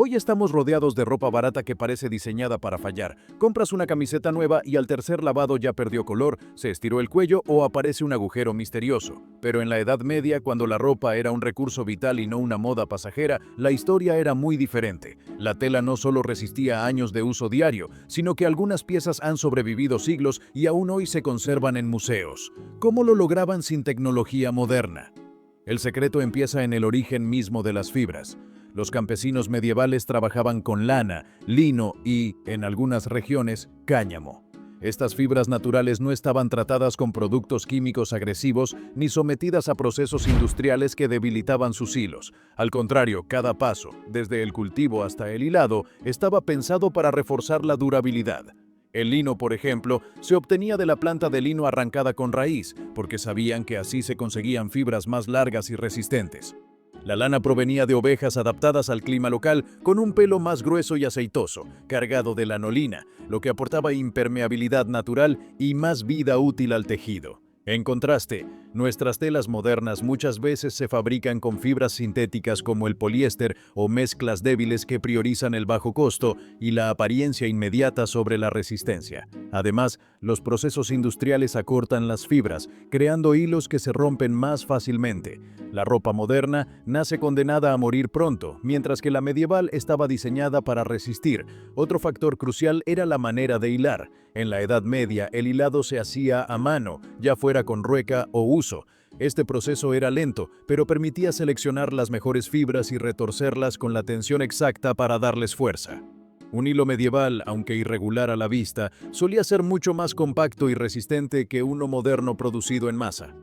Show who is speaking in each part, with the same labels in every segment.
Speaker 1: Hoy estamos rodeados de ropa barata que parece diseñada para fallar. Compras una camiseta nueva y al tercer lavado ya perdió color, se estiró el cuello o aparece un agujero misterioso. Pero en la Edad Media, cuando la ropa era un recurso vital y no una moda pasajera, la historia era muy diferente. La tela no solo resistía a años de uso diario, sino que algunas piezas han sobrevivido siglos y aún hoy se conservan en museos. ¿Cómo lo lograban sin tecnología moderna? El secreto empieza en el origen mismo de las fibras. Los campesinos medievales trabajaban con lana, lino y, en algunas regiones, cáñamo. Estas fibras naturales no estaban tratadas con productos químicos agresivos ni sometidas a procesos industriales que debilitaban sus hilos. Al contrario, cada paso, desde el cultivo hasta el hilado, estaba pensado para reforzar la durabilidad. El lino, por ejemplo, se obtenía de la planta de lino arrancada con raíz, porque sabían que así se conseguían fibras más largas y resistentes. La lana provenía de ovejas adaptadas al clima local, con un pelo más grueso y aceitoso, cargado de lanolina, lo que aportaba impermeabilidad natural y más vida útil al tejido. En contraste, nuestras telas modernas muchas veces se fabrican con fibras sintéticas como el poliéster o mezclas débiles que priorizan el bajo costo y la apariencia inmediata sobre la resistencia. Además, los procesos industriales acortan las fibras, creando hilos que se rompen más fácilmente. La ropa moderna nace condenada a morir pronto, mientras que la medieval estaba diseñada para resistir. Otro factor crucial era la manera de hilar. En la Edad Media, el hilado se hacía a mano, ya fuera con rueca o huso. Este proceso era lento, pero permitía seleccionar las mejores fibras y retorcerlas con la tensión exacta para darles fuerza. Un hilo medieval, aunque irregular a la vista, solía ser mucho más compacto y resistente que uno moderno producido en masa.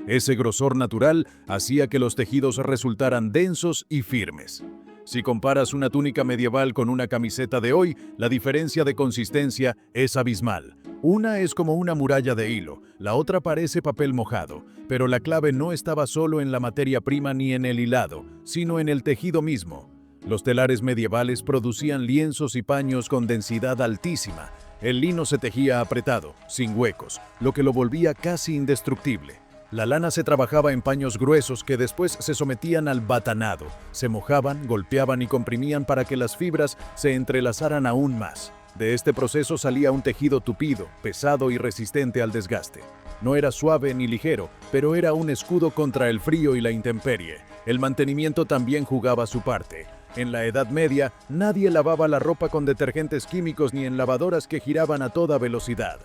Speaker 1: Ese grosor natural hacía que los tejidos resultaran densos y firmes. Si comparas una túnica medieval con una camiseta de hoy, la diferencia de consistencia es abismal. Una es como una muralla de hilo, la otra parece papel mojado, pero la clave no estaba solo en la materia prima ni en el hilado, sino en el tejido mismo. Los telares medievales producían lienzos y paños con densidad altísima. El lino se tejía apretado, sin huecos, lo que lo volvía casi indestructible. La lana se trabajaba en paños gruesos que después se sometían al batanado. Se mojaban, golpeaban y comprimían para que las fibras se entrelazaran aún más. De este proceso salía un tejido tupido, pesado y resistente al desgaste. No era suave ni ligero, pero era un escudo contra el frío y la intemperie. El mantenimiento también jugaba su parte. En la Edad Media, nadie lavaba la ropa con detergentes químicos ni en lavadoras que giraban a toda velocidad.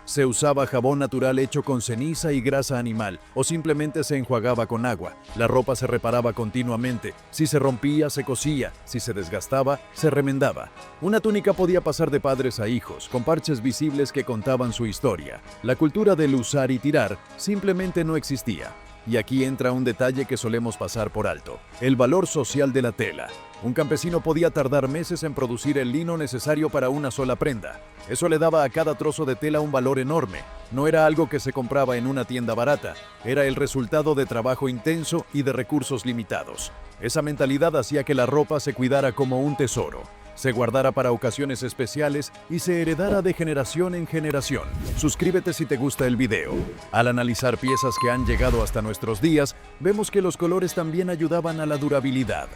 Speaker 1: Se usaba jabón natural hecho con ceniza y grasa animal, o simplemente se enjuagaba con agua. La ropa se reparaba continuamente. Si se rompía, se cosía. Si se desgastaba, se remendaba. Una túnica podía pasar de padres a hijos, con parches visibles que contaban su historia. La cultura del usar y tirar simplemente no existía. Y aquí entra un detalle que solemos pasar por alto: el valor social de la tela. Un campesino podía tardar meses en producir el lino necesario para una sola prenda. Eso le daba a cada trozo de tela un valor enorme. No era algo que se compraba en una tienda barata, era el resultado de trabajo intenso y de recursos limitados. Esa mentalidad hacía que la ropa se cuidara como un tesoro, se guardara para ocasiones especiales y se heredara de generación en generación. Suscríbete si te gusta el video. Al analizar piezas que han llegado hasta nuestros días, vemos que los colores también ayudaban a la durabilidad.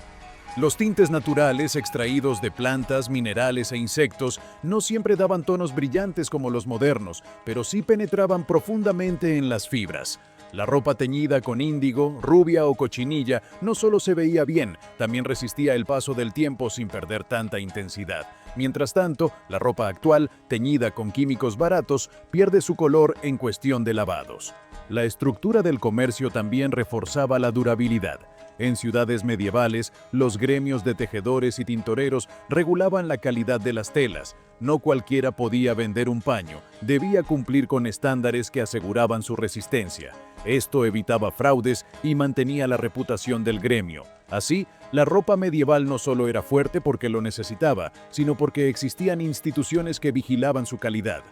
Speaker 1: Los tintes naturales extraídos de plantas, minerales e insectos no siempre daban tonos brillantes como los modernos, pero sí penetraban profundamente en las fibras. La ropa teñida con índigo, rubia o cochinilla no solo se veía bien, también resistía el paso del tiempo sin perder tanta intensidad. Mientras tanto, la ropa actual, teñida con químicos baratos, pierde su color en cuestión de lavados. La estructura del comercio también reforzaba la durabilidad. En ciudades medievales, los gremios de tejedores y tintoreros regulaban la calidad de las telas. No cualquiera podía vender un paño, debía cumplir con estándares que aseguraban su resistencia. Esto evitaba fraudes y mantenía la reputación del gremio. Así, la ropa medieval no solo era fuerte porque lo necesitaba, sino porque existían instituciones que vigilaban su calidad.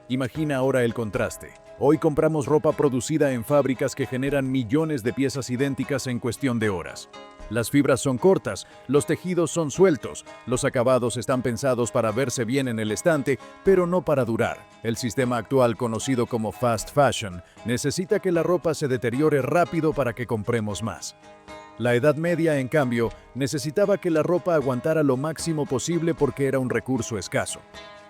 Speaker 1: Imagina ahora el contraste. Hoy compramos ropa producida en fábricas que generan millones de piezas idénticas en cuestión de horas. Las fibras son cortas, los tejidos son sueltos, los acabados están pensados para verse bien en el estante, pero no para durar. El sistema actual, conocido como fast fashion, necesita que la ropa se deteriore rápido para que compremos más. La Edad Media, en cambio, necesitaba que la ropa aguantara lo máximo posible porque era un recurso escaso.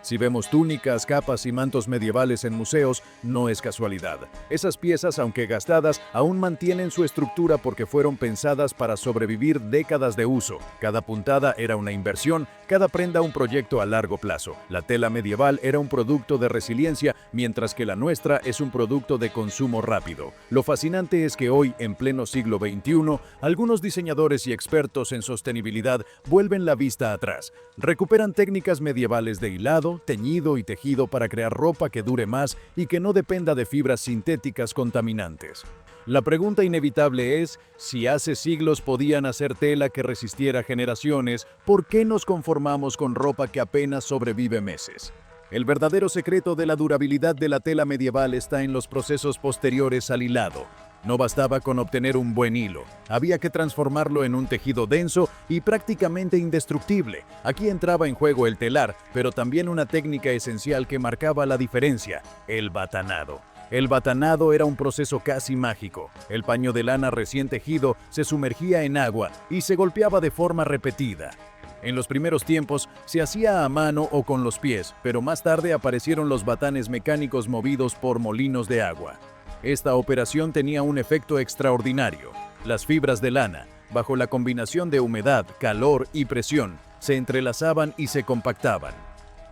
Speaker 1: Si vemos túnicas, capas y mantos medievales en museos, no es casualidad. Esas piezas, aunque gastadas, aún mantienen su estructura porque fueron pensadas para sobrevivir décadas de uso. Cada puntada era una inversión, cada prenda un proyecto a largo plazo. La tela medieval era un producto de resiliencia, mientras que la nuestra es un producto de consumo rápido. Lo fascinante es que hoy, en pleno siglo XXI, algunos diseñadores y expertos en sostenibilidad vuelven la vista atrás. Recuperan técnicas medievales de hilado, teñido y tejido para crear ropa que dure más y que no dependa de fibras sintéticas contaminantes. La pregunta inevitable es, si hace siglos podían hacer tela que resistiera generaciones, ¿por qué nos conformamos con ropa que apenas sobrevive meses? El verdadero secreto de la durabilidad de la tela medieval está en los procesos posteriores al hilado. No bastaba con obtener un buen hilo, había que transformarlo en un tejido denso y prácticamente indestructible. Aquí entraba en juego el telar, pero también una técnica esencial que marcaba la diferencia: el batanado. El batanado era un proceso casi mágico. El paño de lana recién tejido se sumergía en agua y se golpeaba de forma repetida. En los primeros tiempos se hacía a mano o con los pies, pero más tarde aparecieron los batanes mecánicos movidos por molinos de agua. Esta operación tenía un efecto extraordinario. Las fibras de lana, bajo la combinación de humedad, calor y presión, se entrelazaban y se compactaban.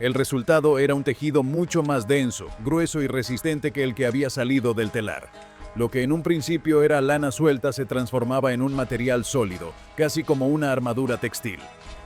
Speaker 1: El resultado era un tejido mucho más denso, grueso y resistente que el que había salido del telar. Lo que en un principio era lana suelta se transformaba en un material sólido, casi como una armadura textil.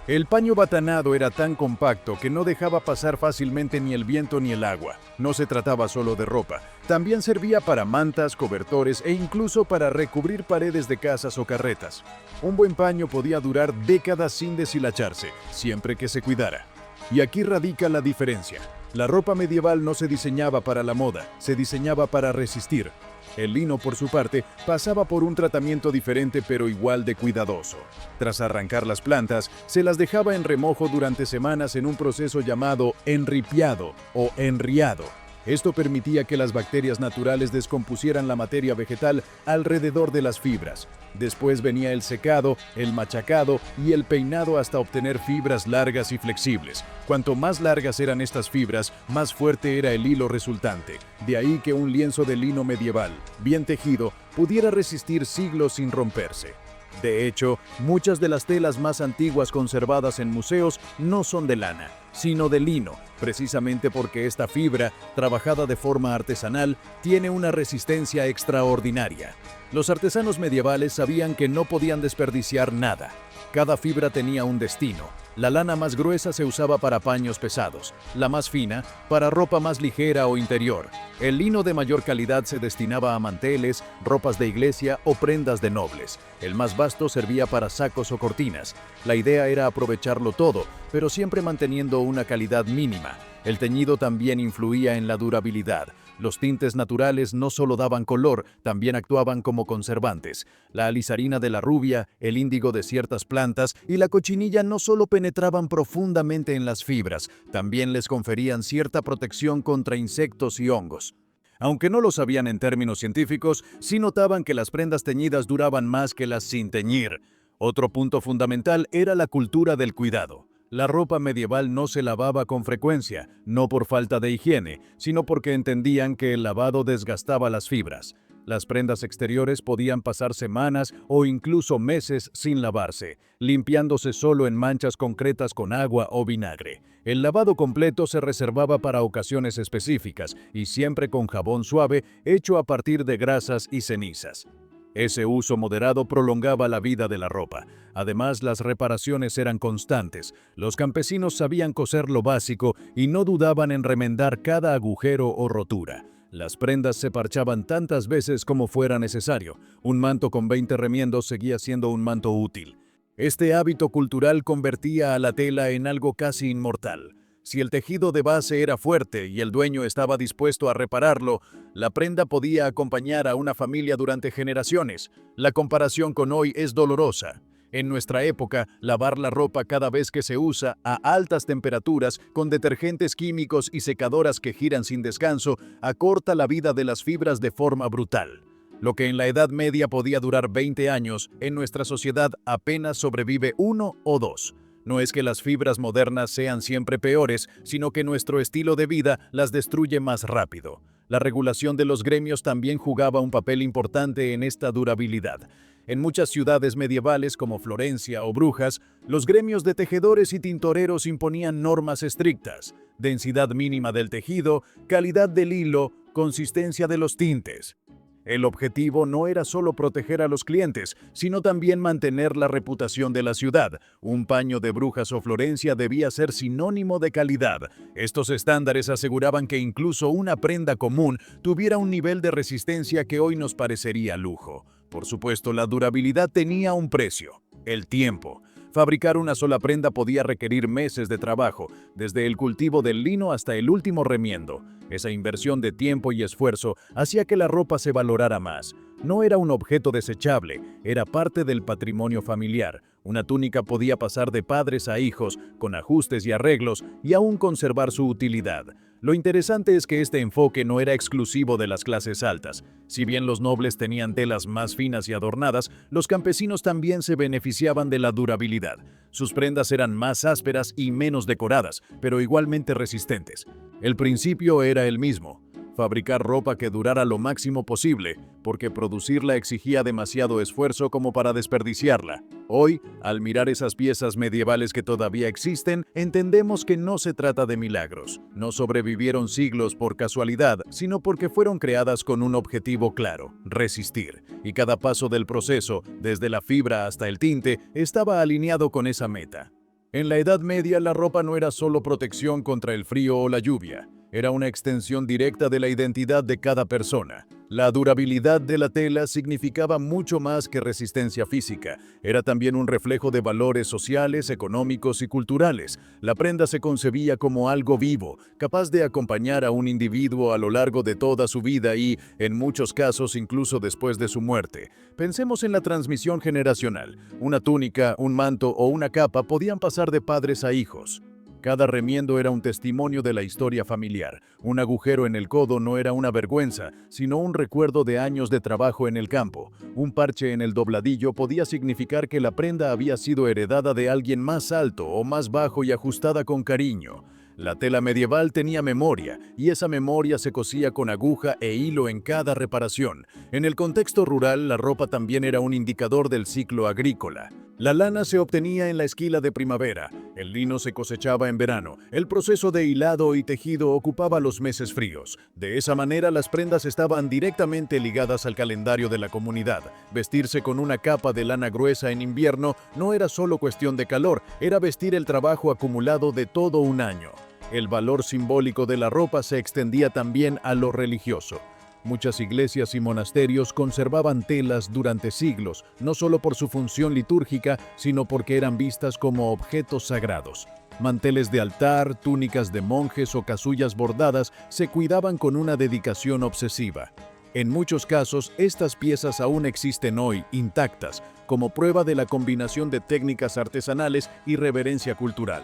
Speaker 1: El paño batanado era tan compacto que no dejaba pasar fácilmente ni el viento ni el agua. No se trataba solo de ropa, también servía para mantas, cobertores e incluso para recubrir paredes de casas o carretas. Un buen paño podía durar décadas sin deshilacharse, siempre que se cuidara. Y aquí radica la diferencia. La ropa medieval no se diseñaba para la moda, se diseñaba para resistir. El lino, por su parte, pasaba por un tratamiento diferente pero igual de cuidadoso. Tras arrancar las plantas, se las dejaba en remojo durante semanas en un proceso llamado enripiado o enriado. Esto permitía que las bacterias naturales descompusieran la materia vegetal alrededor de las fibras. Después venía el secado, el machacado y el peinado hasta obtener fibras largas y flexibles. Cuanto más largas eran estas fibras, más fuerte era el hilo resultante. De ahí que un lienzo de lino medieval, bien tejido, pudiera resistir siglos sin romperse. De hecho, muchas de las telas más antiguas conservadas en museos no son de lana, sino de lino, precisamente porque esta fibra, trabajada de forma artesanal, tiene una resistencia extraordinaria. Los artesanos medievales sabían que no podían desperdiciar nada. Cada fibra tenía un destino. La lana más gruesa se usaba para paños pesados, la más fina para ropa más ligera o interior. El lino de mayor calidad se destinaba a manteles, ropas de iglesia o prendas de nobles. El más vasto servía para sacos o cortinas. La idea era aprovecharlo todo, pero siempre manteniendo una calidad mínima. El teñido también influía en la durabilidad. Los tintes naturales no solo daban color, también actuaban como conservantes. La alizarina de la rubia, el índigo de ciertas plantas y la cochinilla no solo penetraban profundamente en las fibras, también les conferían cierta protección contra insectos y hongos. Aunque no lo sabían en términos científicos, sí notaban que las prendas teñidas duraban más que las sin teñir. Otro punto fundamental era la cultura del cuidado. La ropa medieval no se lavaba con frecuencia, no por falta de higiene, sino porque entendían que el lavado desgastaba las fibras. Las prendas exteriores podían pasar semanas o incluso meses sin lavarse, limpiándose solo en manchas concretas con agua o vinagre. El lavado completo se reservaba para ocasiones específicas y siempre con jabón suave hecho a partir de grasas y cenizas. Ese uso moderado prolongaba la vida de la ropa. Además, las reparaciones eran constantes. Los campesinos sabían coser lo básico y no dudaban en remendar cada agujero o rotura. Las prendas se parchaban tantas veces como fuera necesario. Un manto con 20 remiendos seguía siendo un manto útil. Este hábito cultural convertía a la tela en algo casi inmortal. Si el tejido de base era fuerte y el dueño estaba dispuesto a repararlo, la prenda podía acompañar a una familia durante generaciones. La comparación con hoy es dolorosa. En nuestra época, lavar la ropa cada vez que se usa a altas temperaturas, con detergentes químicos y secadoras que giran sin descanso, acorta la vida de las fibras de forma brutal. Lo que en la Edad Media podía durar 20 años, en nuestra sociedad apenas sobrevive 1 o 2. No es que las fibras modernas sean siempre peores, sino que nuestro estilo de vida las destruye más rápido. La regulación de los gremios también jugaba un papel importante en esta durabilidad. En muchas ciudades medievales como Florencia o Brujas, los gremios de tejedores y tintoreros imponían normas estrictas: densidad mínima del tejido, calidad del hilo, consistencia de los tintes. El objetivo no era solo proteger a los clientes, sino también mantener la reputación de la ciudad. Un paño de Brujas o Florencia debía ser sinónimo de calidad. Estos estándares aseguraban que incluso una prenda común tuviera un nivel de resistencia que hoy nos parecería lujo. Por supuesto, la durabilidad tenía un precio: el tiempo. Fabricar una sola prenda podía requerir meses de trabajo, desde el cultivo del lino hasta el último remiendo. Esa inversión de tiempo y esfuerzo hacía que la ropa se valorara más. No era un objeto desechable, era parte del patrimonio familiar. Una túnica podía pasar de padres a hijos, con ajustes y arreglos, y aún conservar su utilidad. Lo interesante es que este enfoque no era exclusivo de las clases altas. Si bien los nobles tenían telas más finas y adornadas, los campesinos también se beneficiaban de la durabilidad. Sus prendas eran más ásperas y menos decoradas, pero igualmente resistentes. El principio era el mismo: fabricar ropa que durara lo máximo posible, porque producirla exigía demasiado esfuerzo como para desperdiciarla. Hoy, al mirar esas piezas medievales que todavía existen, entendemos que no se trata de milagros. No sobrevivieron siglos por casualidad, sino porque fueron creadas con un objetivo claro: resistir. Y cada paso del proceso, desde la fibra hasta el tinte, estaba alineado con esa meta. En la Edad Media, la ropa no era solo protección contra el frío o la lluvia. Era una extensión directa de la identidad de cada persona. La durabilidad de la tela significaba mucho más que resistencia física. Era también un reflejo de valores sociales, económicos y culturales. La prenda se concebía como algo vivo, capaz de acompañar a un individuo a lo largo de toda su vida y, en muchos casos, incluso después de su muerte. Pensemos en la transmisión generacional. Una túnica, un manto o una capa podían pasar de padres a hijos. Cada remiendo era un testimonio de la historia familiar. Un agujero en el codo no era una vergüenza, sino un recuerdo de años de trabajo en el campo. Un parche en el dobladillo podía significar que la prenda había sido heredada de alguien más alto o más bajo y ajustada con cariño. La tela medieval tenía memoria, y esa memoria se cosía con aguja e hilo en cada reparación. En el contexto rural, la ropa también era un indicador del ciclo agrícola. La lana se obtenía en la esquila de primavera, el lino se cosechaba en verano, el proceso de hilado y tejido ocupaba los meses fríos. De esa manera, las prendas estaban directamente ligadas al calendario de la comunidad. Vestirse con una capa de lana gruesa en invierno no era solo cuestión de calor, era vestir el trabajo acumulado de todo un año. El valor simbólico de la ropa se extendía también a lo religioso. Muchas iglesias y monasterios conservaban telas durante siglos, no solo por su función litúrgica, sino porque eran vistas como objetos sagrados. Manteles de altar, túnicas de monjes o casullas bordadas se cuidaban con una dedicación obsesiva. En muchos casos, estas piezas aún existen hoy, intactas, como prueba de la combinación de técnicas artesanales y reverencia cultural.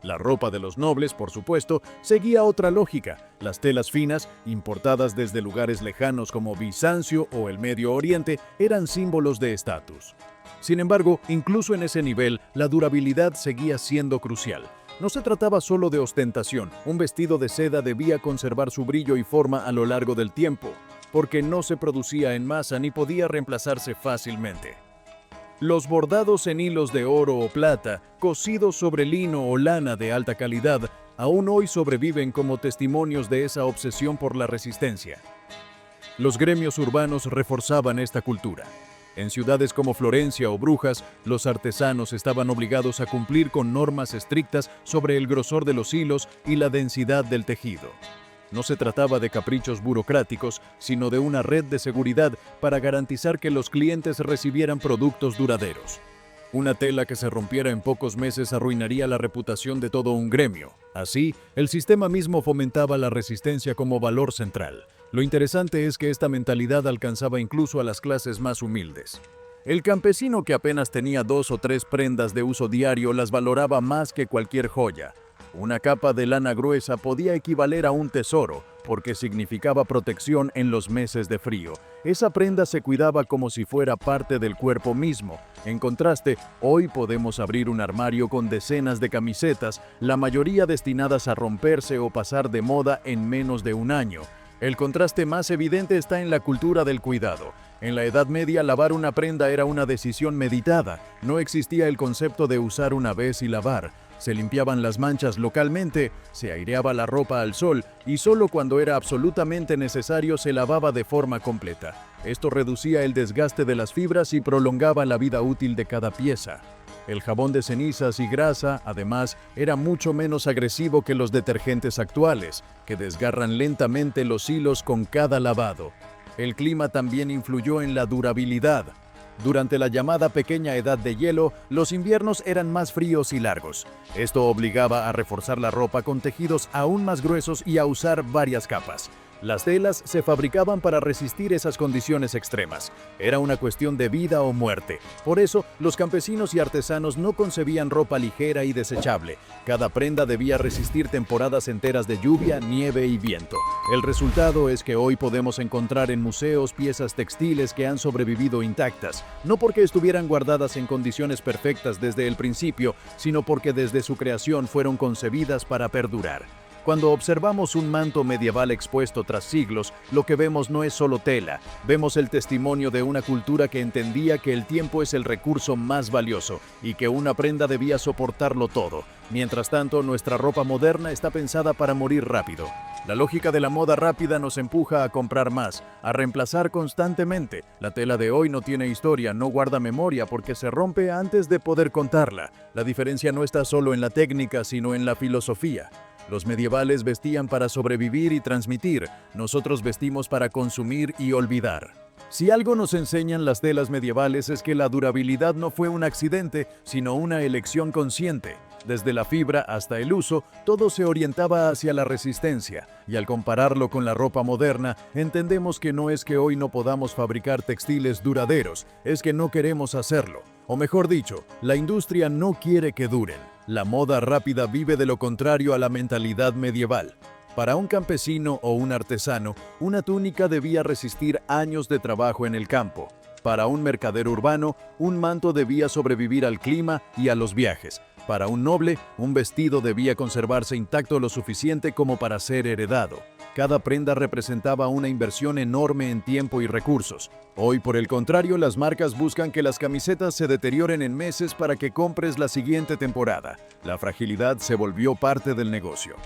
Speaker 1: La ropa de los nobles, por supuesto, seguía otra lógica. Las telas finas, importadas desde lugares lejanos como Bizancio o el Medio Oriente, eran símbolos de estatus. Sin embargo, incluso en ese nivel, la durabilidad seguía siendo crucial. No se trataba solo de ostentación. Un vestido de seda debía conservar su brillo y forma a lo largo del tiempo, porque no se producía en masa ni podía reemplazarse fácilmente. Los bordados en hilos de oro o plata, cosidos sobre lino o lana de alta calidad, aún hoy sobreviven como testimonios de esa obsesión por la resistencia. Los gremios urbanos reforzaban esta cultura. En ciudades como Florencia o Brujas, los artesanos estaban obligados a cumplir con normas estrictas sobre el grosor de los hilos y la densidad del tejido. No se trataba de caprichos burocráticos, sino de una red de seguridad para garantizar que los clientes recibieran productos duraderos. Una tela que se rompiera en pocos meses arruinaría la reputación de todo un gremio. Así, el sistema mismo fomentaba la resistencia como valor central. Lo interesante es que esta mentalidad alcanzaba incluso a las clases más humildes. El campesino que apenas tenía 2 o 3 prendas de uso diario las valoraba más que cualquier joya. Una capa de lana gruesa podía equivaler a un tesoro, porque significaba protección en los meses de frío. Esa prenda se cuidaba como si fuera parte del cuerpo mismo. En contraste, hoy podemos abrir un armario con decenas de camisetas, la mayoría destinadas a romperse o pasar de moda en menos de un año. El contraste más evidente está en la cultura del cuidado. En la Edad Media, lavar una prenda era una decisión meditada. No existía el concepto de usar una vez y lavar. Se limpiaban las manchas localmente, se aireaba la ropa al sol y solo cuando era absolutamente necesario se lavaba de forma completa. Esto reducía el desgaste de las fibras y prolongaba la vida útil de cada pieza. El jabón de cenizas y grasa, además, era mucho menos agresivo que los detergentes actuales, que desgarran lentamente los hilos con cada lavado. El clima también influyó en la durabilidad. Durante la llamada pequeña edad de hielo, los inviernos eran más fríos y largos. Esto obligaba a reforzar la ropa con tejidos aún más gruesos y a usar varias capas. Las telas se fabricaban para resistir esas condiciones extremas. Era una cuestión de vida o muerte. Por eso, los campesinos y artesanos no concebían ropa ligera y desechable. Cada prenda debía resistir temporadas enteras de lluvia, nieve y viento. El resultado es que hoy podemos encontrar en museos piezas textiles que han sobrevivido intactas, no porque estuvieran guardadas en condiciones perfectas desde el principio, sino porque desde su creación fueron concebidas para perdurar. Cuando observamos un manto medieval expuesto tras siglos, lo que vemos no es solo tela, vemos el testimonio de una cultura que entendía que el tiempo es el recurso más valioso y que una prenda debía soportarlo todo. Mientras tanto, nuestra ropa moderna está pensada para morir rápido. La lógica de la moda rápida nos empuja a comprar más, a reemplazar constantemente. La tela de hoy no tiene historia, no guarda memoria porque se rompe antes de poder contarla. La diferencia no está solo en la técnica, sino en la filosofía. Los medievales vestían para sobrevivir y transmitir, nosotros vestimos para consumir y olvidar. Si algo nos enseñan las telas medievales es que la durabilidad no fue un accidente, sino una elección consciente. Desde la fibra hasta el uso, todo se orientaba hacia la resistencia, y al compararlo con la ropa moderna, entendemos que no es que hoy no podamos fabricar textiles duraderos, es que no queremos hacerlo. O mejor dicho, la industria no quiere que duren. La moda rápida vive de lo contrario a la mentalidad medieval. Para un campesino o un artesano, una túnica debía resistir años de trabajo en el campo. Para un mercader urbano, un manto debía sobrevivir al clima y a los viajes. Para un noble, un vestido debía conservarse intacto lo suficiente como para ser heredado. Cada prenda representaba una inversión enorme en tiempo y recursos. Hoy, por el contrario, las marcas buscan que las camisetas se deterioren en meses para que compres la siguiente temporada. La fragilidad se volvió parte del negocio.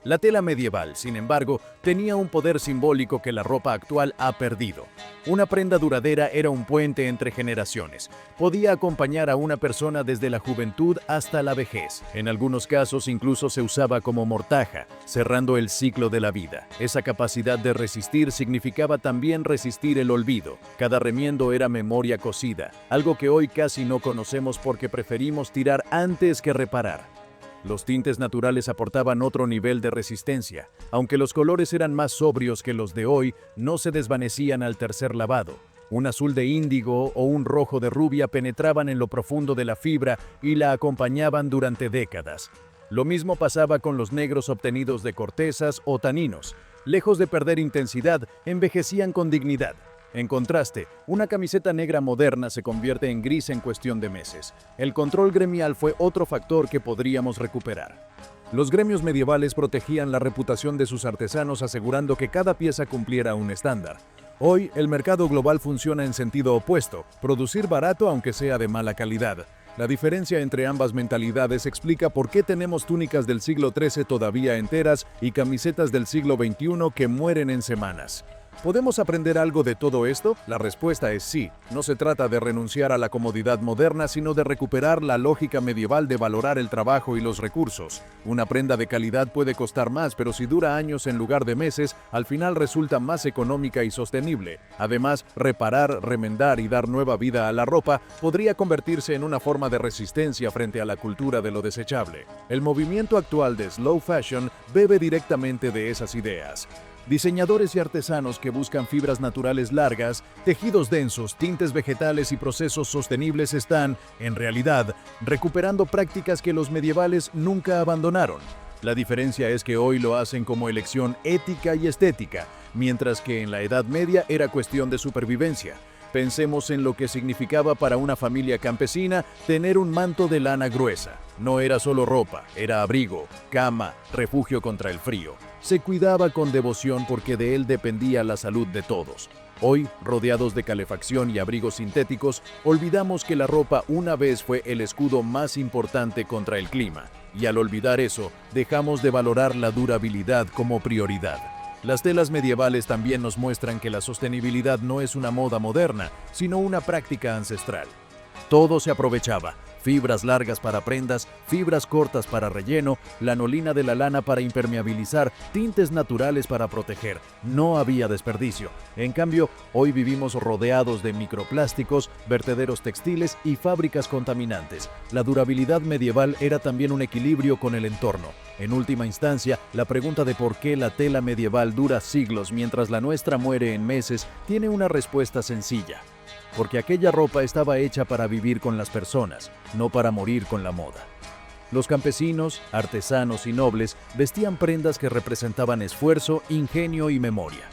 Speaker 1: La tela medieval, sin embargo, tenía un poder simbólico que la ropa actual ha perdido. Una prenda duradera era un puente entre generaciones. Podía acompañar a una persona desde la juventud hasta la vejez. En algunos casos incluso se usaba como mortaja, cerrando el ciclo de la vida. Esa capacidad de resistir significaba también resistir el olvido. Cada remiendo era memoria cosida, algo que hoy casi no conocemos porque preferimos tirar antes que reparar. Los tintes naturales aportaban otro nivel de resistencia. Aunque los colores eran más sobrios que los de hoy, no se desvanecían al tercer lavado. Un azul de índigo o un rojo de rubia penetraban en lo profundo de la fibra y la acompañaban durante décadas. Lo mismo pasaba con los negros obtenidos de cortezas o taninos. Lejos de perder intensidad, envejecían con dignidad. En contraste, una camiseta negra moderna se convierte en gris en cuestión de meses. El control gremial fue otro factor que podríamos recuperar. Los gremios medievales protegían la reputación de sus artesanos asegurando que cada pieza cumpliera un estándar. Hoy, el mercado global funciona en sentido opuesto, producir barato aunque sea de mala calidad. La diferencia entre ambas mentalidades explica por qué tenemos túnicas del siglo XIII todavía enteras y camisetas del siglo XXI que mueren en semanas. ¿Podemos aprender algo de todo esto? La respuesta es sí. No se trata de renunciar a la comodidad moderna, sino de recuperar la lógica medieval de valorar el trabajo y los recursos. Una prenda de calidad puede costar más, pero si dura años en lugar de meses, al final resulta más económica y sostenible. Además, reparar, remendar y dar nueva vida a la ropa podría convertirse en una forma de resistencia frente a la cultura de lo desechable. El movimiento actual de slow fashion bebe directamente de esas ideas. Diseñadores y artesanos que buscan fibras naturales largas, tejidos densos, tintes vegetales y procesos sostenibles están, en realidad, recuperando prácticas que los medievales nunca abandonaron. La diferencia es que hoy lo hacen como elección ética y estética, mientras que en la Edad Media era cuestión de supervivencia. Pensemos en lo que significaba para una familia campesina tener un manto de lana gruesa. No era solo ropa, era abrigo, cama, refugio contra el frío. Se cuidaba con devoción porque de él dependía la salud de todos. Hoy, rodeados de calefacción y abrigos sintéticos, olvidamos que la ropa una vez fue el escudo más importante contra el clima. Y al olvidar eso, dejamos de valorar la durabilidad como prioridad. Las telas medievales también nos muestran que la sostenibilidad no es una moda moderna, sino una práctica ancestral. Todo se aprovechaba: fibras largas para prendas, fibras cortas para relleno, lanolina de la lana para impermeabilizar, tintes naturales para proteger. No había desperdicio. En cambio, hoy vivimos rodeados de microplásticos, vertederos textiles y fábricas contaminantes. La durabilidad medieval era también un equilibrio con el entorno. En última instancia, la pregunta de por qué la tela medieval dura siglos mientras la nuestra muere en meses tiene una respuesta sencilla. Porque aquella ropa estaba hecha para vivir con las personas, no para morir con la moda. Los campesinos, artesanos y nobles vestían prendas que representaban esfuerzo, ingenio y memoria.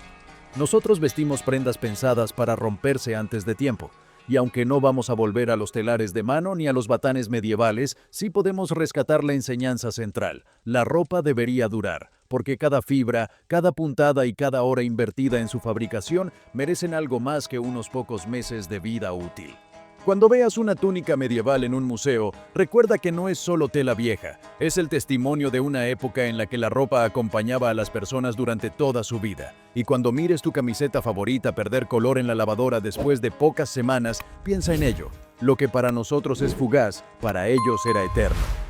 Speaker 1: Nosotros vestimos prendas pensadas para romperse antes de tiempo. Y aunque no vamos a volver a los telares de mano ni a los batanes medievales, sí podemos rescatar la enseñanza central: la ropa debería durar, porque cada fibra, cada puntada y cada hora invertida en su fabricación merecen algo más que unos pocos meses de vida útil. Cuando veas una túnica medieval en un museo, recuerda que no es solo tela vieja, es el testimonio de una época en la que la ropa acompañaba a las personas durante toda su vida. Y cuando mires tu camiseta favorita perder color en la lavadora después de pocas semanas, piensa en ello. Lo que para nosotros es fugaz, para ellos era eterno.